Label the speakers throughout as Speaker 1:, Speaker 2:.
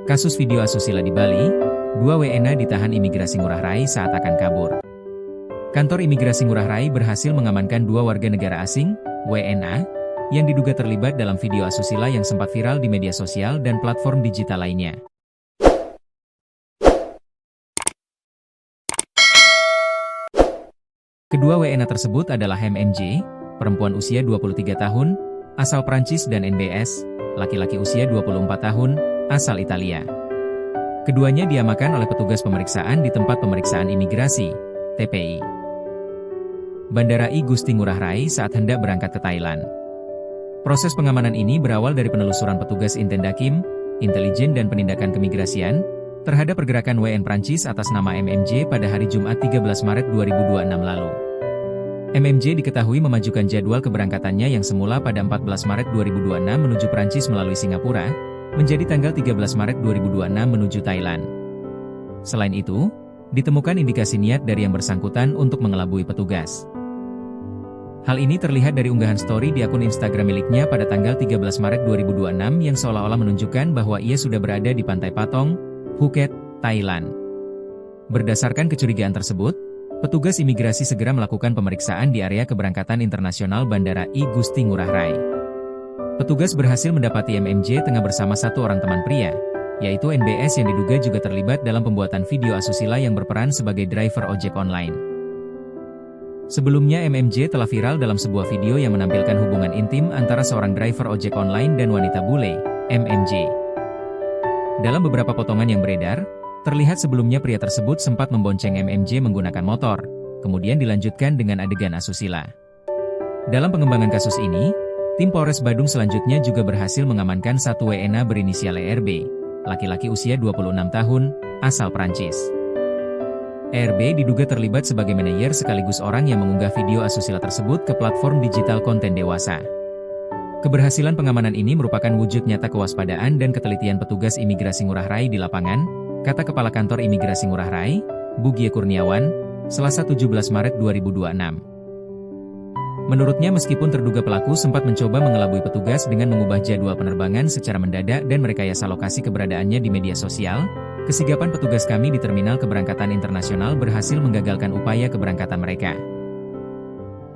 Speaker 1: Kasus video asusila di Bali, 2 WNA ditahan imigrasi Ngurah Rai saat akan kabur. Kantor imigrasi Ngurah Rai berhasil mengamankan 2 warga negara asing, WNA, yang diduga terlibat dalam video asusila yang sempat viral di media sosial dan platform digital lainnya. Kedua WNA tersebut adalah MMJ, perempuan usia 23 tahun, asal Prancis, dan NBS, laki-laki usia 24 tahun, asal Italia. Keduanya diamankan oleh petugas pemeriksaan di tempat pemeriksaan imigrasi, TPI, Bandara I Gusti Ngurah Rai saat hendak berangkat ke Thailand. Proses pengamanan ini berawal dari penelusuran petugas Intendakim, Intelijen dan Penindakan Keimigrasian, terhadap pergerakan WN Prancis atas nama MMJ pada hari Jumat 13 Maret 2026 lalu. MMJ diketahui memajukan jadwal keberangkatannya yang semula pada 14 Maret 2026 menuju Prancis melalui Singapura, menjadi tanggal 13 Maret 2026 menuju Thailand. Selain itu, ditemukan indikasi niat dari yang bersangkutan untuk mengelabui petugas. Hal ini terlihat dari unggahan story di akun Instagram miliknya pada tanggal 13 Maret 2026 yang seolah-olah menunjukkan bahwa ia sudah berada di Pantai Patong, Phuket, Thailand. Berdasarkan kecurigaan tersebut, petugas imigrasi segera melakukan pemeriksaan di area keberangkatan internasional Bandara I Gusti Ngurah Rai. Petugas berhasil mendapati MMJ tengah bersama satu orang teman pria, yaitu NBS yang diduga juga terlibat dalam pembuatan video asusila yang berperan sebagai driver ojek online. Sebelumnya MMJ telah viral dalam sebuah video yang menampilkan hubungan intim antara seorang driver ojek online dan wanita bule, MMJ. Dalam beberapa potongan yang beredar, terlihat sebelumnya pria tersebut sempat membonceng MMJ menggunakan motor, kemudian dilanjutkan dengan adegan asusila. Dalam pengembangan kasus ini, tim Polres Badung selanjutnya juga berhasil mengamankan satu WNA berinisial ERB, laki-laki usia 26 tahun, asal Prancis. ERB diduga terlibat sebagai manajer sekaligus orang yang mengunggah video asusila tersebut ke platform digital konten dewasa. Keberhasilan pengamanan ini merupakan wujud nyata kewaspadaan dan ketelitian petugas imigrasi Ngurah Rai di lapangan, kata Kepala Kantor Imigrasi Ngurah Rai, Bugie Kurniawan, Selasa 17 Maret 2026. Menurutnya meskipun terduga pelaku sempat mencoba mengelabui petugas dengan mengubah jadwal penerbangan secara mendadak dan merekayasa lokasi keberadaannya di media sosial, kesigapan petugas kami di Terminal Keberangkatan Internasional berhasil menggagalkan upaya keberangkatan mereka.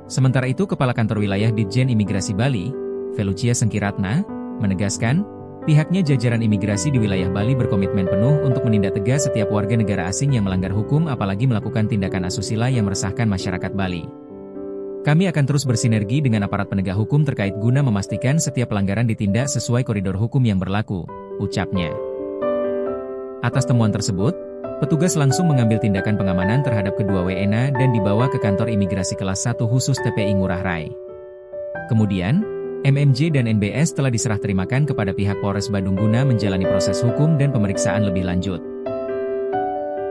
Speaker 1: Sementara itu Kepala Kantor Wilayah Ditjen Imigrasi Bali, Felucia Sengkiratna, menegaskan, pihaknya jajaran imigrasi di wilayah Bali berkomitmen penuh untuk menindak tegas setiap warga negara asing yang melanggar hukum apalagi melakukan tindakan asusila yang meresahkan masyarakat Bali. Kami akan terus bersinergi dengan aparat penegak hukum terkait guna memastikan setiap pelanggaran ditindak sesuai koridor hukum yang berlaku, ucapnya. Atas temuan tersebut, petugas langsung mengambil tindakan pengamanan terhadap kedua WNA dan dibawa ke kantor imigrasi kelas 1 khusus TPI Ngurah Rai. Kemudian, MMJ dan NBS telah diserah terimakan kepada pihak Polres Badung guna menjalani proses hukum dan pemeriksaan lebih lanjut.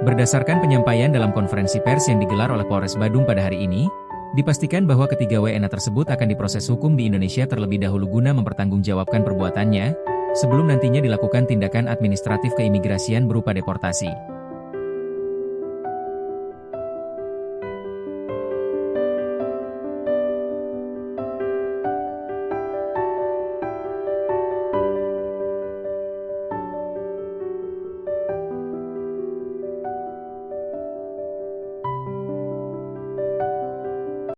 Speaker 1: Berdasarkan penyampaian dalam konferensi pers yang digelar oleh Polres Badung pada hari ini, dipastikan bahwa ketiga WNA tersebut akan diproses hukum di Indonesia terlebih dahulu guna mempertanggungjawabkan perbuatannya, sebelum nantinya dilakukan tindakan administratif keimigrasian berupa deportasi.